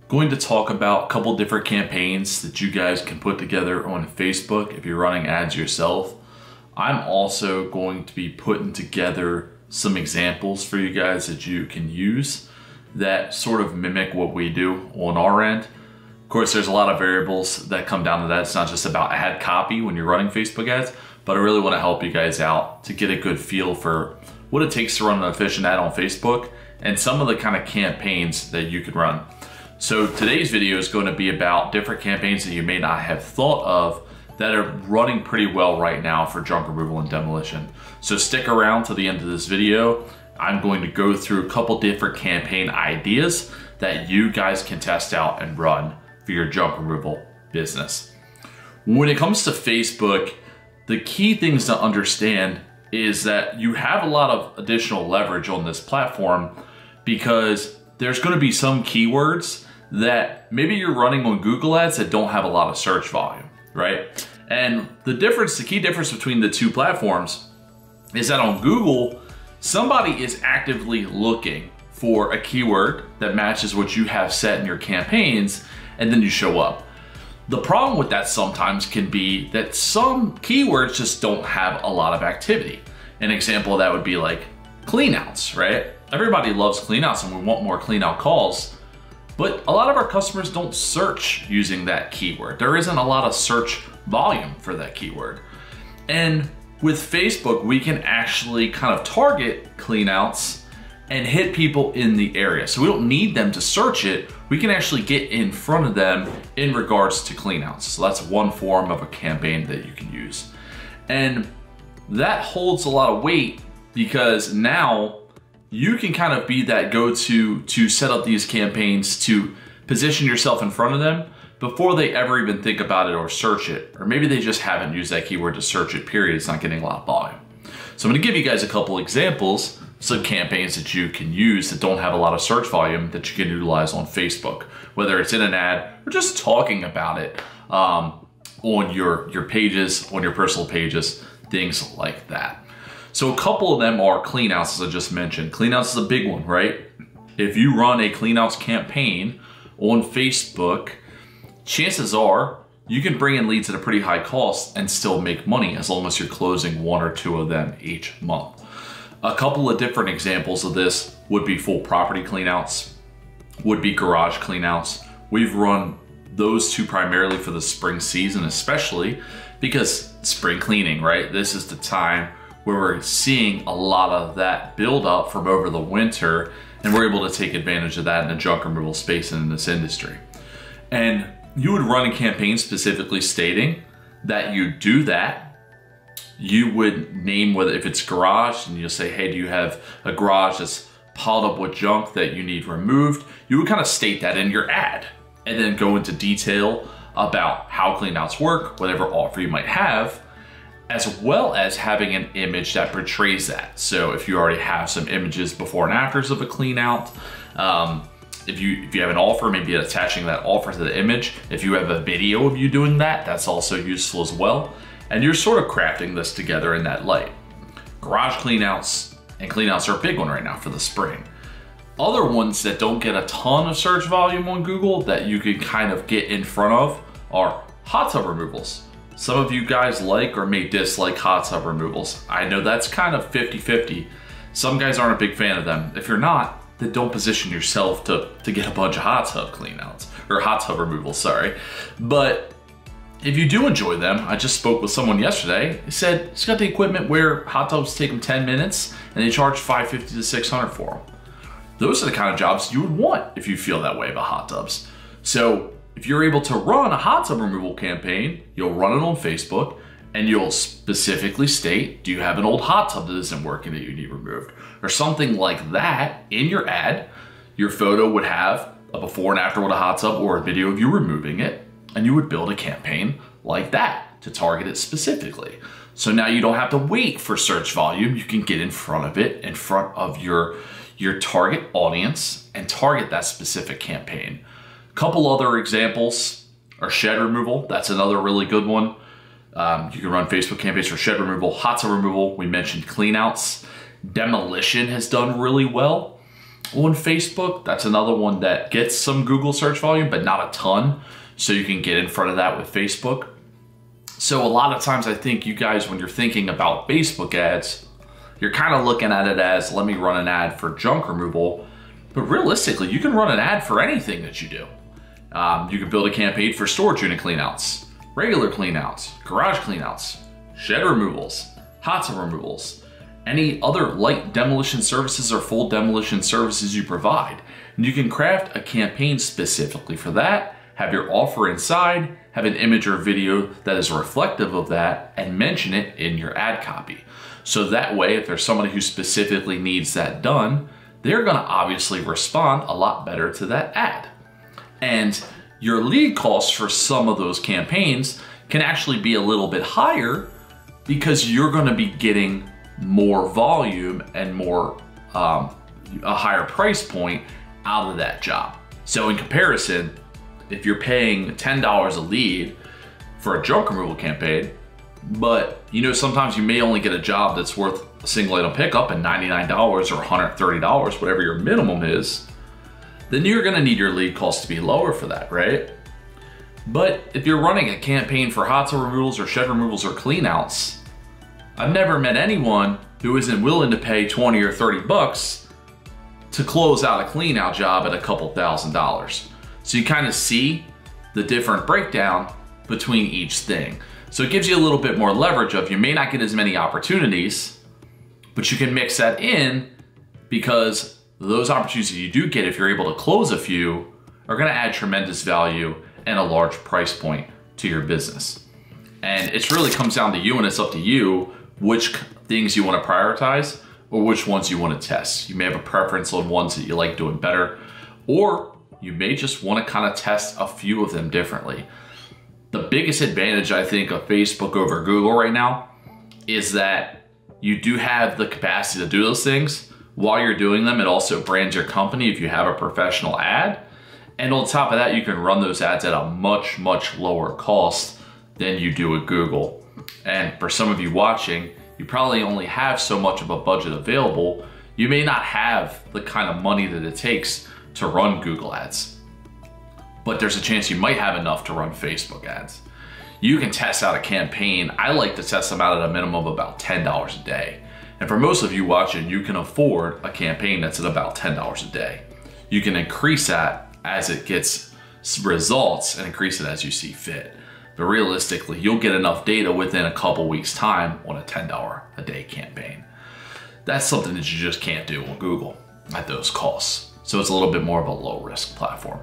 Going to talk about a couple different campaigns that you guys can put together on Facebook if you're running ads yourself. I'm also going to be putting together some examples for you guys that you can use that sort of mimic what we do on our end. Of course, there's a lot of variables that come down to that. It's not just about ad copy when you're running Facebook ads, but I really want to help you guys out to get a good feel for what it takes to run an efficient ad on Facebook and some of the kind of campaigns that you can run. So today's video is going to be about different campaigns that you may not have thought of that are running pretty well right now for junk removal and demolition. So stick around to the end of this video. I'm going to go through a couple different campaign ideas that you guys can test out and run for your junk removal business. When it comes to Facebook, the key things to understand is that you have a lot of additional leverage on this platform because there's going to be some keywords that maybe you're running on Google Ads that don't have a lot of search volume, right? And the key difference between the two platforms is that on Google, somebody is actively looking for a keyword that matches what you have set in your campaigns, and then you show up. The problem with that sometimes can be that some keywords just don't have a lot of activity. An example of that would be like cleanouts, right? Everybody loves cleanouts and we want more cleanout calls, but a lot of our customers don't search using that keyword. There isn't a lot of search volume for that keyword. And with Facebook, we can actually kind of target cleanouts and hit people in the area. So we don't need them to search it. We can actually get in front of them in regards to cleanouts. So that's one form of a campaign that you can use. And that holds a lot of weight because now you can kind of be that go-to to set up these campaigns to position yourself in front of them before they ever even think about it or search it. Or maybe they just haven't used that keyword to search it, period. It's not getting a lot of volume. So I'm gonna give you guys a couple examples, some campaigns that you can use that don't have a lot of search volume that you can utilize on Facebook, whether it's in an ad or just talking about it on your pages, on your personal pages, things like that. So a couple of them are cleanouts, as I just mentioned. Cleanouts is a big one, right? If you run a cleanouts campaign on Facebook, chances are you can bring in leads at a pretty high cost and still make money as long as you're closing one or two of them each month. A couple of different examples of this would be full property cleanouts, would be garage cleanouts. We've run those two primarily for the spring season, especially because spring cleaning, right? This is the time where we're seeing a lot of that build up from over the winter, and we're able to take advantage of that in the junk removal space and in this industry. And you would run a campaign specifically stating that you do that. You would name whether if it's garage, and you'll say, hey, do you have a garage that's piled up with junk that you need removed? You would kind of state that in your ad and then go into detail about how cleanouts work, whatever offer you might have, as well as having an image that portrays that. So if you already have some images before and afters of a cleanout, if you have an offer, maybe attaching that offer to the image. If you have a video of you doing that, that's also useful as well. And you're sort of crafting this together in that light. Garage cleanouts and cleanouts are a big one right now for the spring. Other ones that don't get a ton of search volume on Google that you can kind of get in front of are hot tub removals. Some of you guys like or may dislike hot tub removals. I know that's kind of 50-50. Some guys aren't a big fan of them. If you're not, then don't position yourself to get a bunch of hot tub cleanouts, or hot tub removals, sorry. But if you do enjoy them, I just spoke with someone yesterday. He said he's got the equipment where hot tubs take him 10 minutes and they charge $550 to $600 for them. Those are the kind of jobs you would want if you feel that way about hot tubs. So if you're able to run a hot tub removal campaign, you'll run it on Facebook and you'll specifically state, do you have an old hot tub that isn't working that you need removed? Or something like that in your ad. Your photo would have a before and after with a hot tub or a video of you removing it, and you would build a campaign like that to target it specifically. So now you don't have to wait for search volume. You can get in front of it, in front of your target audience and target that specific campaign. A couple other examples are shed removal. That's another really good one. You can run Facebook campaigns for shed removal, hot tub removal. We mentioned cleanouts. Demolition has done really well. On Facebook, that's another one that gets some Google search volume, but not a ton. So you can get in front of that with Facebook. So a lot of times I think you guys, when you're thinking about Facebook ads, you're kind of looking at it as, let me run an ad for junk removal. But realistically, you can run an ad for anything that you do. You can build a campaign for storage unit cleanouts, regular cleanouts, garage cleanouts, shed removals, hot tub removals, any other light demolition services or full demolition services you provide. And you can craft a campaign specifically for that, have your offer inside, have an image or video that is reflective of that, and mention it in your ad copy. So that way, if there's somebody who specifically needs that done, they're gonna obviously respond a lot better to that ad. And your lead costs for some of those campaigns can actually be a little bit higher because you're gonna be getting more volume and more a higher price point out of that job. So in comparison, if you're paying $10 a lead for a junk removal campaign, but you know sometimes you may only get a job that's worth a single item pickup at $99 or $130, whatever your minimum is, then you're gonna need your lead cost to be lower for that, right? But if you're running a campaign for hot tub removals or shed removals or cleanouts, I've never met anyone who isn't willing to pay 20 or 30 bucks to close out a clean out job at a couple $1,000s. So you kind of see the different breakdown between each thing. So it gives you a little bit more leverage of, you may not get as many opportunities, but you can mix that in because those opportunities that you do get, if you're able to close a few, are gonna add tremendous value and a large price point to your business. And it really comes down to you, and it's up to you which things you want to prioritize or which ones you want to test. You may have a preference on ones that you like doing better, or you may just want to kind of test a few of them differently. The biggest advantage I think of Facebook over Google right now is that you do have the capacity to do those things. While you're doing them, it also brands your company if you have a professional ad. And on top of that, you can run those ads at a much, much lower cost than you do with Google. And for some of you watching, you probably only have so much of a budget available. You may not have the kind of money that it takes to run Google ads, but there's a chance you might have enough to run Facebook ads. You can test out a campaign. I like to test them out at a minimum of about $10 a day. And for most of you watching, you can afford a campaign that's at about $10 a day. You can increase that as it gets results and increase it as you see fit. But realistically, you'll get enough data within a couple weeks' time on a $10 a day campaign. That's something that you just can't do on Google at those costs. So it's a little bit more of a low risk platform.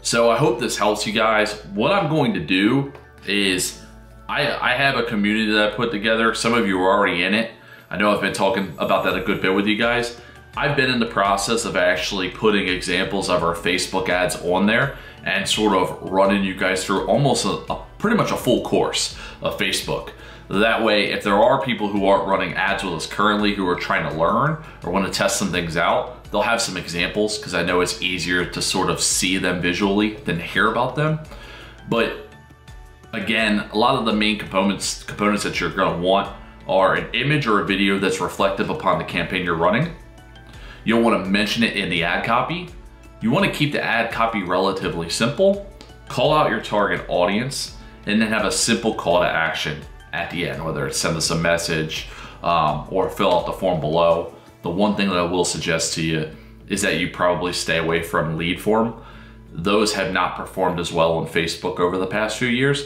So I hope this helps you guys. What I'm going to do is I have a community that I put together. Some of you are already in it. I know I've been talking about that a good bit with you guys. I've been in the process of actually putting examples of our Facebook ads on there and sort of running you guys through almost pretty much a full course of Facebook. That way, if there are people who aren't running ads with us currently who are trying to learn or want to test some things out, they'll have some examples because I know it's easier to sort of see them visually than hear about them. But again, a lot of the main components that you're going to want are an image or a video that's reflective upon the campaign you're running. You'll want to mention it in the ad copy. You want to keep the ad copy relatively simple, call out your target audience, and then have a simple call to action at the end, whether it's send us a message or fill out the form below. The one thing that I will suggest to you is that you probably stay away from lead form. Those have not performed as well on Facebook over the past few years.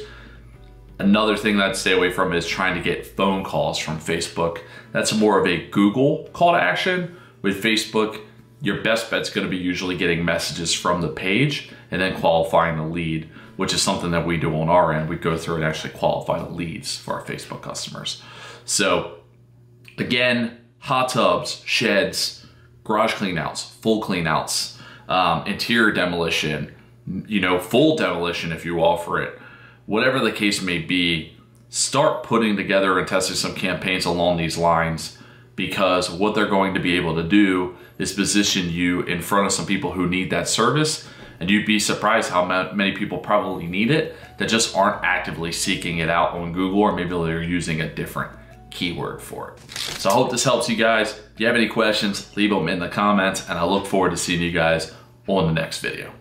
Another thing that I'd stay away from is trying to get phone calls from Facebook. That's more of a Google call to action. With Facebook, your best bet's gonna be usually getting messages from the page and then qualifying the lead, which is something that we do on our end. We go through and actually qualify the leads for our Facebook customers. So again, hot tubs, sheds, garage cleanouts, full cleanouts, interior demolition, full demolition if you offer it. Whatever the case may be, start putting together and testing some campaigns along these lines, because what they're going to be able to do is position you in front of some people who need that service, and you'd be surprised how many people probably need it that just aren't actively seeking it out on Google, or maybe they're using a different keyword for it. So I hope this helps you guys. If you have any questions, leave them in the comments, and I look forward to seeing you guys on the next video.